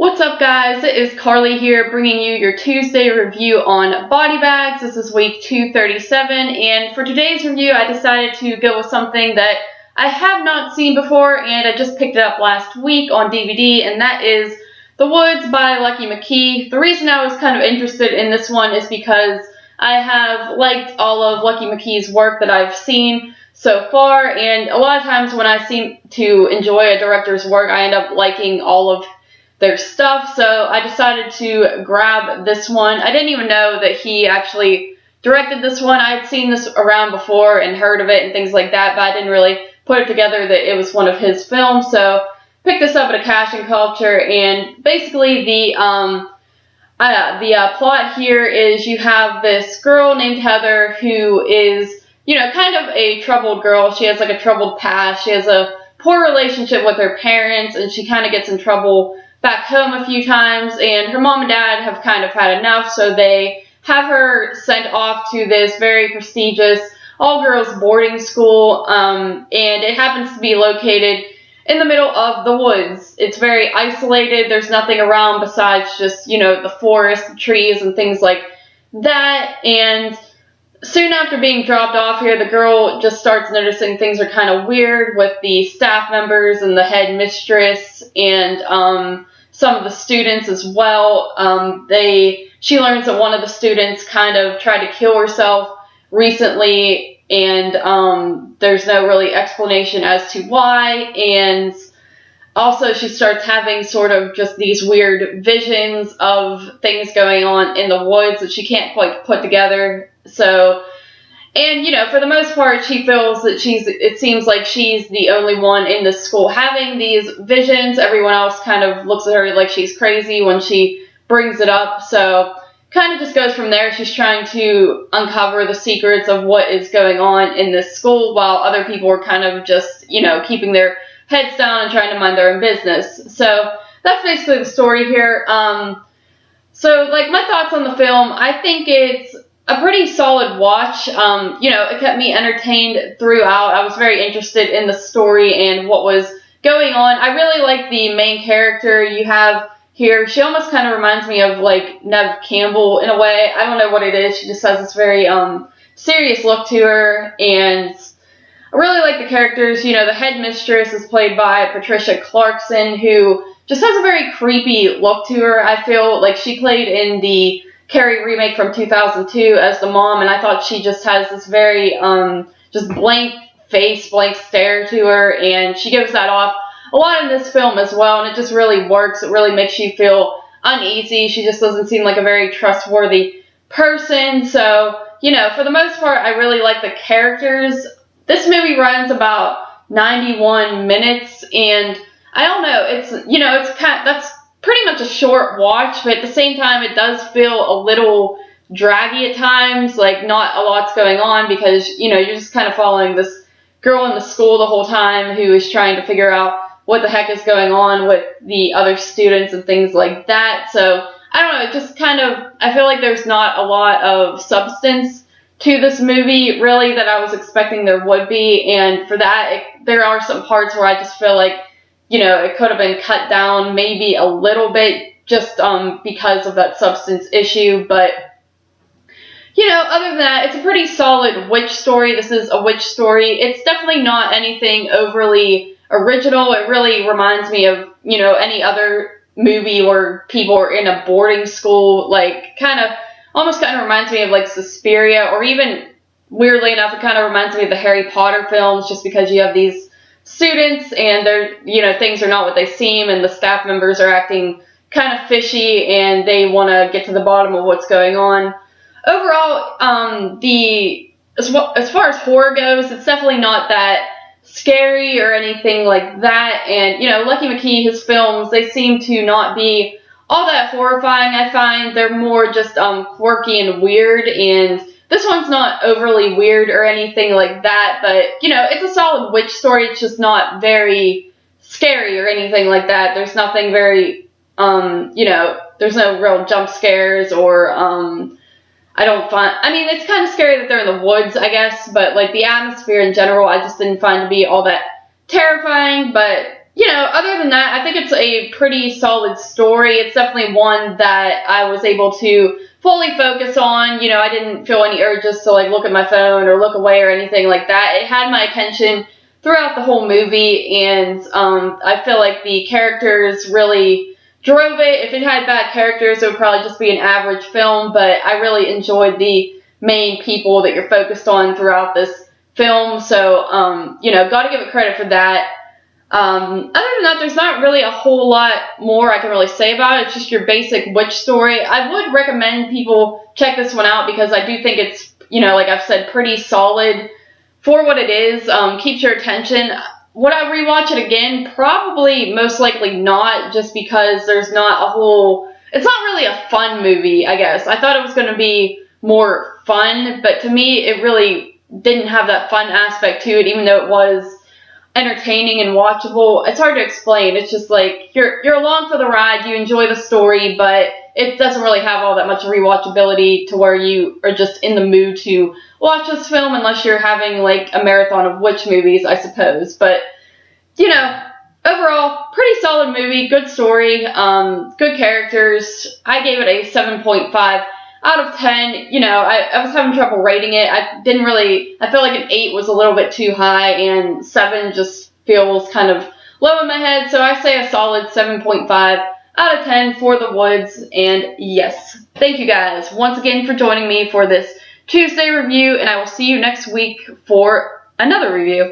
What's up, guys? It is Carly here bringing you your Tuesday review on body bags. This is week 237, and for today's review I decided to go with something that I have not seen before, and I just picked it up last week on DVD, and that is The Woods by Lucky McKee. The reason I was kind of interested in this one is because I have liked all of Lucky McKee's work that I've seen so far, and a lot of times when I seem to enjoy a director's work, I end up liking all of their stuff, so I decided to grab this one. I didn't even know that he actually directed this one. I had seen this around before and heard of it and things like that, but I didn't really put it together that it was one of his films, so picked this up at a Cash and Culture, and basically the plot here is you have this girl named Heather who is, kind of a troubled girl. She has like a troubled past. She has a poor relationship with her parents, and she kind of gets in trouble back home a few times, and her mom and dad have kind of had enough, so they have her sent off to this very prestigious all-girls boarding school, and it happens to be located in the middle of the woods. It's very isolated. There's nothing around besides just, the forest, the trees, and things like that, and soon after being dropped off here, the girl just starts noticing things are kind of weird with the staff members and the head mistress and some of the students as well. She learns that one of the students kind of tried to kill herself recently, and there's no really explanation as to why, and also she starts having sort of just these weird visions of things going on in the woods that she can't quite put together. So, and for the most part, she feels that it seems like she's the only one in the school having these visions. Everyone else kind of looks at her like she's crazy when she brings it up. So, kind of just goes from there. She's trying to uncover the secrets of what is going on in this school, while other people are kind of just, keeping their heads down and trying to mind their own business. So, that's basically the story here. So, my thoughts on the film, I think it's a pretty solid watch. It kept me entertained throughout. I was very interested in the story and what was going on. I really like the main character you have here. She almost kind of reminds me of Neve Campbell in a way. I don't know what it is. She just has this very serious look to her, and I really like the characters. The head mistress is played by Patricia Clarkson, who just has a very creepy look to her. I feel like she played in the Carrie remake from 2002 as the mom, and I thought she just has this very just blank face, blank stare to her, and she gives that off a lot in this film as well, and it just really works. It really makes you feel uneasy. She just doesn't seem like a very trustworthy person. So, for the most part, I really like the characters. This movie runs about 91 minutes, and I don't know, that's pretty much a short watch, but at the same time, it does feel a little draggy at times, not a lot's going on, because, you're just kind of following this girl in the school the whole time who is trying to figure out what the heck is going on with the other students and things like that. So, I don't know, it just I feel like there's not a lot of substance to this movie, really, that I was expecting there would be, and for that, there are some parts where I just feel like it could have been cut down maybe a little bit just because of that substance issue. But, other than that, it's a pretty solid witch story. This is a witch story. It's definitely not anything overly original. It really reminds me of, any other movie where people are in a boarding school. Almost kind of reminds me of, Suspiria, or even, weirdly enough, it kind of reminds me of the Harry Potter films, just because you have these students, and they're, things are not what they seem, and the staff members are acting kind of fishy, and they want to get to the bottom of what's going on. Overall, as far as horror goes, it's definitely not that scary or anything like that, and, Lucky McKee, his films, they seem to not be all that horrifying. I find they're more just quirky and weird, and this one's not overly weird or anything like that, but, it's a solid witch story. It's just not very scary or anything like that. There's nothing very, there's no real jump scares, or, it's kind of scary that they're in the woods, I guess, but, the atmosphere in general, I just didn't find to be all that terrifying, but other than that, I think it's a pretty solid story. It's definitely one that I was able to fully focus on. I didn't feel any urges to look at my phone or look away or anything like that. It had my attention throughout the whole movie, and I feel like the characters really drove it. If it had bad characters, it would probably just be an average film, but I really enjoyed the main people that you're focused on throughout this film, so, gotta give it credit for that. Other than that, there's not really a whole lot more I can really say about it. It's just your basic witch story. I would recommend people check this one out because I do think it's, like I've said, pretty solid for what it is. Keeps your attention. Would I rewatch it again? Probably, most likely not, just because there's not a whole... It's not really a fun movie, I guess. I thought it was going to be more fun, but to me, it really didn't have that fun aspect to it, even though it was entertaining and watchable. It's hard to explain. It's just like you're along for the ride, you enjoy the story, but it doesn't really have all that much rewatchability to where you are just in the mood to watch this film unless you're having a marathon of witch movies, I suppose. But overall, pretty solid movie, good story, good characters. I gave it a 7.5 out of 10. I was having trouble rating it. I felt like an 8 was a little bit too high, and 7 just feels kind of low in my head, so I say a solid 7.5 out of 10 for The Woods, and yes. Thank you guys once again for joining me for this Tuesday review, and I will see you next week for another review.